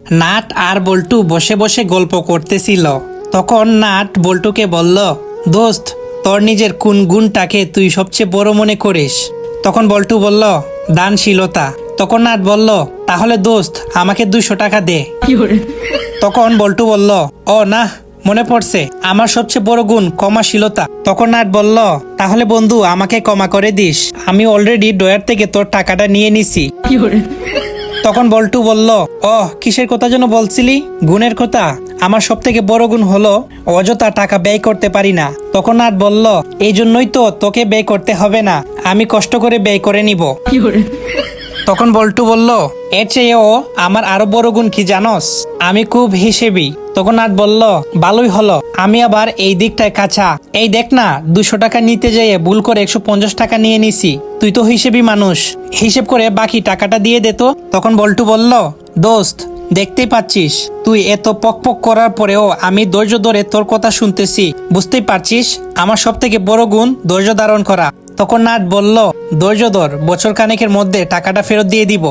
Nut আর বল্টু বসে বসে গল্প করতেছিল। তখন নাট বল্টুকে বলল, দোস্ত, তোর নিজের কোন গুণটাকে তুই সবচেয়ে বড় মনে করিস? তখন বল্টু বলল, দানশীলতা। তখন নাট বলল, তাহলে দোস্ত আমাকে 200 টাকা দে। তখন বল্টু বলল, ও না, মনে পড়ছে, আমার সবচেয়ে বড় গুণ ক্ষমাশীলতা। তখন নাট বলল, তাহলে বন্ধু আমাকে ক্ষমা করে দিস, আমি অলরেডি ডয়ার থেকে তোর টাকাটা নিয়ে নিছি। তখন বল্টু বলল, কিসের কথা যেন বলছিলি? গুণের কথা? আমার সব থেকে বড় গুণ হলো অযথা টাকা ব্যয় করতে পারি না। তখন নাট বলল, এই জন্যই তো তোকে ব্যয় করতে হবে না, আমি কষ্ট করে ব্যয় করে নিব। তখন বল্টু বলল, এর চেয়েও আমার আরো বড় গুণ কি জানোস? আমি খুব হিসেবি। তখন নাট বলল, ভালোই হলো, আমি আবার এই দিকটায় কাঁচা। এই দেখ না, 200 টাকা নিতে যেয়ে ভুল করে 150 টাকা নিয়ে নিছি। তুই তো হিসেবি মানুষ, হিসেব করে বাকি টাকাটা দিয়ে দে তো। তখন বল্টু বলল, দোস্ত, দেখতেই পাচ্ছিস তুই এত পক করার পরেও আমি ধৈর্য ধরে তোর কথা শুনতেছি। বুঝতেই পারছিস আমার সব থেকে বড় গুণ ধৈর্য ধারণ করা। তখন নাট বলল, ধৈর্য ধর, বছর খানেকের মধ্যে টাকাটা ফেরত দিয়ে দিব।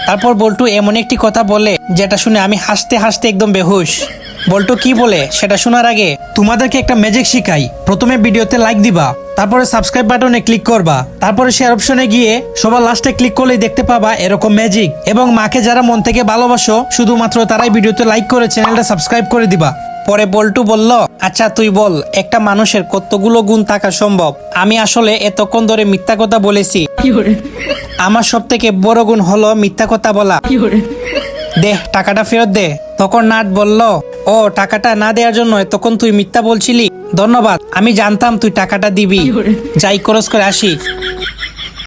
তারপর বল্টু এমন একটি কথা বলে যেটা শুনে আমি হাসতে হাসতে একদম বেহুশ। বল্টু কি বলে সেটা শোনার আগে তোমাদেরকে একটা ম্যাজিক শিখাই। প্রথমে ভিডিওতে লাইক দিবা, তারপরে সাবস্ক্রাইব বাটনে ক্লিক করবা, তারপরে শেয়ার অপশনে গিয়ে সবার লাস্টে ক্লিক করলেই দেখতে পাবা এরকম ম্যাজিক। এবং মাকে যারা মন থেকে ভালোবাসো শুধুমাত্র তারাই ভিডিওতে লাইক করে চ্যানেলটা সাবস্ক্রাইব করে দিবা। পরে বল্টু বলল, আচ্ছা তুই বল, একটা মানুষের কতগুলো গুণ থাকা সম্ভব? আমি আসলে এতক্ষণ ধরে মিথ্যা কথা বলেছি। আমার সব থেকে বড় গুণ হলো মিথ্যা কথা বলা। দে টাকাটা ফেরত দে। তখন নাট বলল, টাকাটা না দেওয়ার জন্য তখন তুই মিথ্যা বলছিলি? ধন্যবাদ, আমি জানতাম তুই টাকাটা দিবি। যাই খরচ করে আসি।